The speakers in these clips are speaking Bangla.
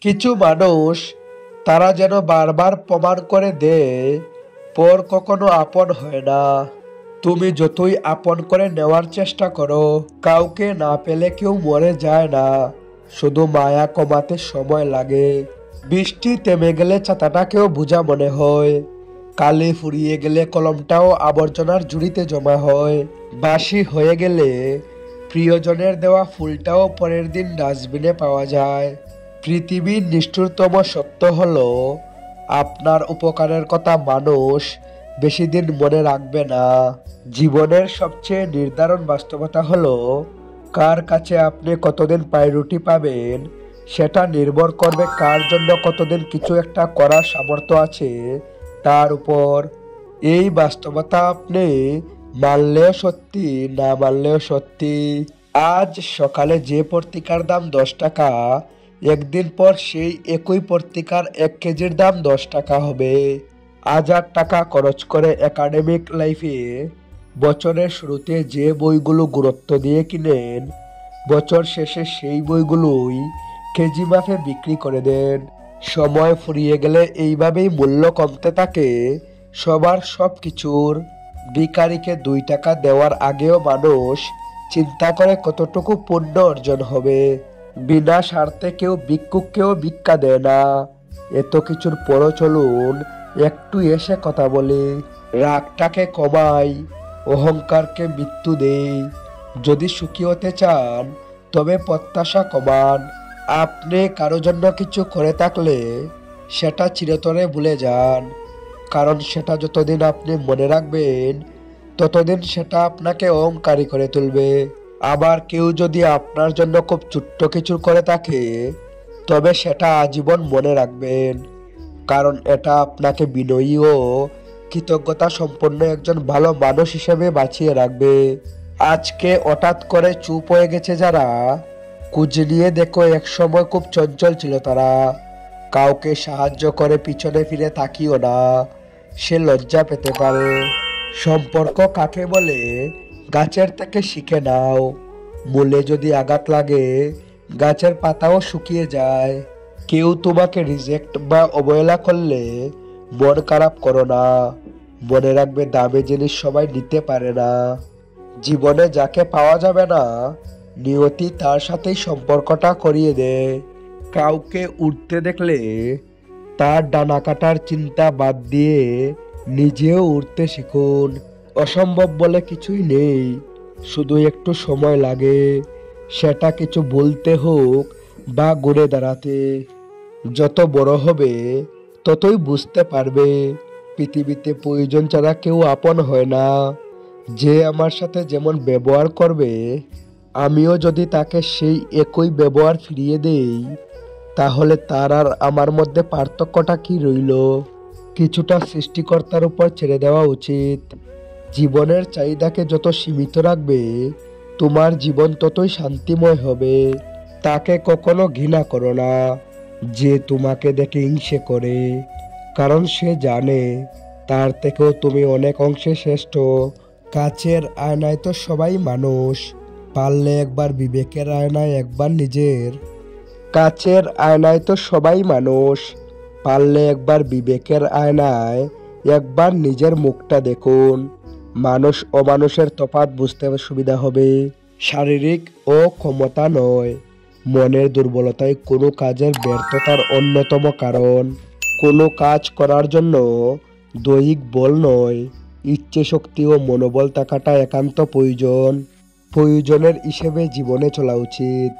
কিছু মানুষ তারা যেন বারবার প্রমাণ করে দেয় পর কখনো আপন হয় না। তুমি যতই আপন করে নেওয়ার চেষ্টা করো, কাউকে না পেলে কেউ মরে যায় না, শুধু মায়া কমাতে সময় লাগে। বৃষ্টি থেমে গেলে ছাতাটাকেও বোঝা মনে হয়, কালি ফুরিয়ে গেলে কলমটাও আবর্জনার ঝুড়িতে জমা হয়, বাসি হয়ে গেলে প্রিয়জনের দেওয়া ফুলটাও পরের দিন ডাস্টবিনে পাওয়া যায়। পৃথিবীর নিষ্ঠুরতম সত্য হলো, আপনার উপকারের কথা মানুষ বেশি দিন মনে রাখবে না। জীবনের সবচেয়ে নির্ধারণ বাস্তবতা হলো, কার কাছে আপনি কতদিন পায়রুটি পাবেন সেটা নির্ভর করবে কার জন্য কতদিন কিছু একটা করার সামর্থ্য আছে তার উপর। এই বাস্তবতা আপনি মানলেও সত্যি, না মানলেও সত্যি। আজ সকালে যে পত্রিকার দাম 10 টাকা, একদিন পর সেই একই পত্রিকার 1 কেজির দাম 10 টাকা হবে। 1000 টাকা খরচ করে একাডেমিক লাইফে বছরের শুরুতে যে বইগুলো গুরুত্ব দিয়ে কিনেন, বছর শেষে সেই বইগুলোই কেজি মাপে বিক্রি করে দেন। সময় ফুরিয়ে গেলে এইভাবেই মূল্য কমতে থাকে সবার সব কিছুর। ভিখারিকে 2 টাকা দেওয়ার আগেও মানুষ চিন্তা করে কতটুকু পুণ্য অর্জন হবে। বিনা স্বার্থে কেউ ভিক্ষুককেও ভিক্ষা দেয় না। এত কিছুর পরও চলুন একটু এসে কথা বলি। রাগটাকে কমাই, অহংকারকে মৃত্যু দেই। যদি সুখী হতে চান তবে প্রত্যাশা কমান। আপনি কারো জন্য কিছু করে থাকলে সেটা চিরতরে ভুলে যান, কারণ সেটা যতদিন আপনি মনে রাখবেন ততদিন সেটা আপনাকে অহংকারী করে তুলবে। আবার কেউ যদি আপনার জন্য খুব ছোট্ট কিছু করে থাকে, তবে সেটা আজীবন মনে রাখবেন, কারণ এটা আপনাকে বিনয়ী ও কৃতজ্ঞতা সম্পন্ন একজন ভালো মানুষ হিসেবে বাঁচিয়ে রাখবে। আজকে হঠাৎ করে চুপ হয়ে গেছে যারা, খোঁজ নিয়ে দেখো একসময় খুব চঞ্চল ছিল তারা। কাউকে সাহায্য করে পিছনে ফিরে তাকিও না, সে লজ্জা পেতে পারে। সম্পর্ক কাকে বলে গাছের থেকে শিখে নাও। মূলে যদি আঘাত লাগে গাছের পাতাও শুকিয়ে যায়। কেউ তোমাকে রিজেক্ট বা অবহেলা করলে মন খারাপ করো না। মনে রাখবে দামি জিনিস সবাই নিতে পারে না। জীবনে যাকে পাওয়া যাবে না, নিয়তি তার সাথেই সম্পর্কটা করিয়ে দেয়। কাউকে উঠতে দেখলে তার ডানা কাটার চিন্তা বাদ দিয়ে নিজেও উঠতে শিখুন। অসম্ভব বলে কিছুই নেই, শুধু একটু সময় লাগে, সেটা কিছু বলতে হোক বা ঘুরে দাঁড়াতে। যত বড় হবে ততই বুঝতে পারবে পৃথিবীতে প্রয়োজন ছাড়া কেউ আপন হয় না। যে আমার সাথে যেমন ব্যবহার করবে, আমিও যদি তাকে সেই একই ব্যবহার ফিরিয়ে দেই, তাহলে তার আর আমার মধ্যে পার্থক্যটা কি রইল? কিছুটা সৃষ্টিকর্তার উপর ছেড়ে দেওয়া উচিত। জীবনের চাহিদাকে যত সীমিত রাখবে, তোমার জীবন ততই শান্তিময় হবে। তাকে কখনো ঘৃণা করো না যে তোমাকে দেখে হিংসে করে, কারণ সে জানে তার থেকেও তুমি অনেক অংশে শ্রেষ্ঠ। কাচের আয়নায় তো সবাই মানুষ, পারলে একবার বিবেকের আয়নায় একবার নিজের। কাচের আয়নায় তো সবাই মানুষ, পারলে একবার বিবেকের আয়নায় একবার নিজের মুখটা দেখুন। মানুষ ও মানুষের তফাৎ বুঝতে সুবিধা হবে। শারীরিক ও ক্ষমতা নয়, মনের দুর্বলতাই কোনো কাজের ব্যর্থতার অন্যতম কারণ। কোনো কাজ করার জন্য দৈহিক বল নয়, ইচ্ছে শক্তি ও মনোবল থাকাটা একান্ত প্রয়োজন। প্রয়োজনের হিসেবে জীবনে চলা উচিত,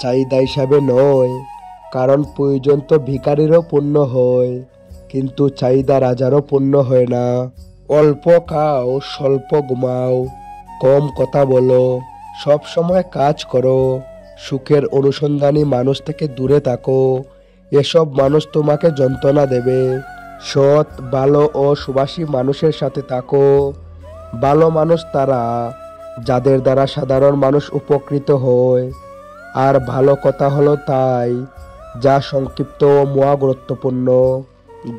চাহিদা হিসাবে নয়। কারণ প্রয়োজন তো ভিখারিরও পূর্ণ হয়, কিন্তু চাহিদা রাজারও পূর্ণ হয় না। অল্প খাও, স্বল্প ঘুমাও, কম কথা বলো, সব সময় কাজ করো। সুখের অনুসন্ধানী মানুষ থেকে দূরে থাকো, এসব মানুষ তোমাকে যন্ত্রণা দেবে। সৎ, ভালো ও সুবাসী মানুষের সাথে থাকো। ভালো মানুষ তারা যাদের দ্বারা সাধারণ মানুষ উপকৃত হয়, আর ভালো কথা হলো তাই যা সংক্ষিপ্ত ও মহা গুরুত্বপূর্ণ।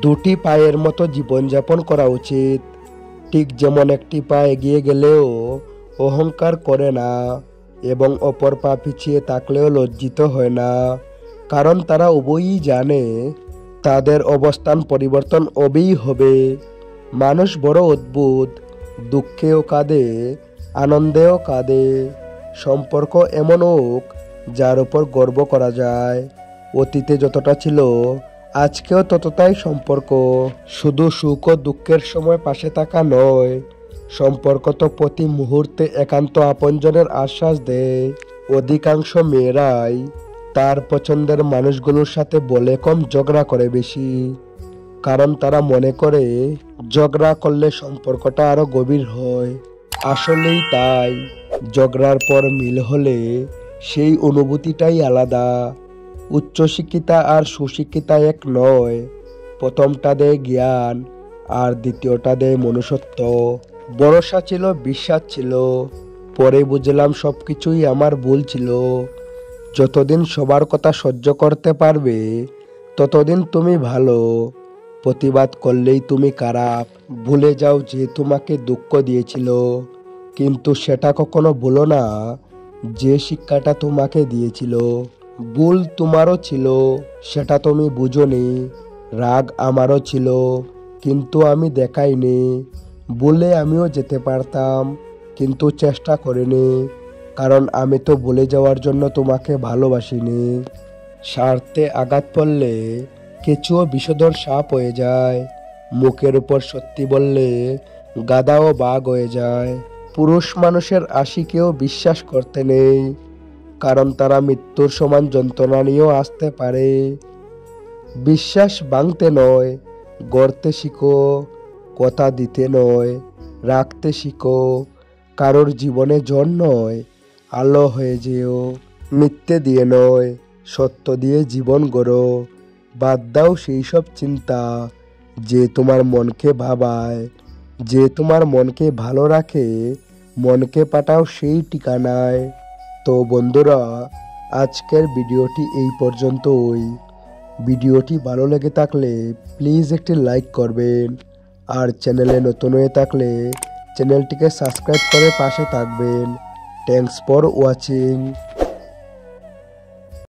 দুটি পায়ের মতো জীবনযাপন করা উচিত। ঠিক যেমন একটি পা এগিয়ে গেলেও অহংকার করে না, এবং অপর পা পিছিয়ে থাকলেও লজ্জিত হয় না। কারণ তারা উভয়ই জানে তাদের অবস্থান পরিবর্তন হবেই হবে। মানুষ বড় অদ্ভুত, দুঃখেও কাঁদে, আনন্দেও কাঁদে। সম্পর্ক এমন হোক যার উপর গর্ব করা যায়। অতীতে যতটা ছিল আজকেও ততটাই সম্পর্ক। শুধু সুখ ও দুঃখের সময় পাশে থাকা নয়, সম্পর্ক তো প্রতি মুহূর্তে একান্ত আপনজনের আশ্বাস দেয়। অধিকাংশ মেয়েরাই তার পছন্দের মানুষগুলোর সাথে বলে কম, ঝগড়া করে বেশি। কারণ তারা মনে করে ঝগড়া করলে সম্পর্কটা আরো গভীর হয়। আসলেই তাই, ঝগড়ার পর মিল হলে সেই অনুভূতিটাই আলাদা। উচ্চশিক্ষিতা আর সুশিক্ষিতা এক নয়। প্রথমটা দেয় জ্ঞান আর দ্বিতীয়টা দেয় মনুষ্যত্ব। ভরসা ছিল, বিশ্বাস ছিল, পরে বুঝলাম সবকিছুই আমার ভুল ছিল। যতদিন সবার কথা সহ্য করতে পারবে ততদিন তুমি ভালো। প্রতিবাদ করলেই তুমি খারাপ। ভুলে যাও যে তোমাকে দুঃখ দিয়েছিল, কিন্তু সেটা কখনো ভুলো না যে শিক্ষাটা তোমাকে দিয়েছিল। ভুল তোমারও ছিল, সেটা তুমি বুঝোনি। রাগ আমারও ছিল, কিন্তু আমি দেখাইনি। ভুলে আমিও যেতে পারতাম, কিন্তু চেষ্টা করিনি। কারণ আমি তো ভুলে যাওয়ার জন্য তোমাকে ভালোবাসিনি। স্বার্থে আঘাত পড়লে কেঁচুও বিষধর সাপ হয়ে যায়। মুখের উপর সত্যি বললে গাধাও বাঘ হয়ে যায়। পুরুষ মানুষের আশিকেও বিশ্বাস করতে নেই, কারণ তারা মৃত্যুর সমান যন্ত্রণা নিয়েও আসতে পারে। বিশ্বাস ভাঙতে নয়, গড়তে শিখো। কথা দিতে নয়, রাখতে শিখো। কারোর জীবনে জ্বর নয়, আলো হয়ে যেও। মিথ্যে দিয়ে নয়, সত্য দিয়ে জীবন গড়ো। বাদ দাও সেই সব চিন্তা যে তোমার মনকে ভাবায়। যে তোমার মনকে ভালো রাখে, মনকে পাঠাও সেই ঠিকানায়। তো বন্ধুরা, আজকের ভিডিওটি এই পর্যন্তই। ভিডিওটি ভালো লেগে থাকলে প্লিজ একটি লাইক করবেন, আর চ্যানেলে নতুন হয়ে থাকলে চ্যানেলটিকে সাবস্ক্রাইব করে পাশে থাকবেন। Thanks for watching.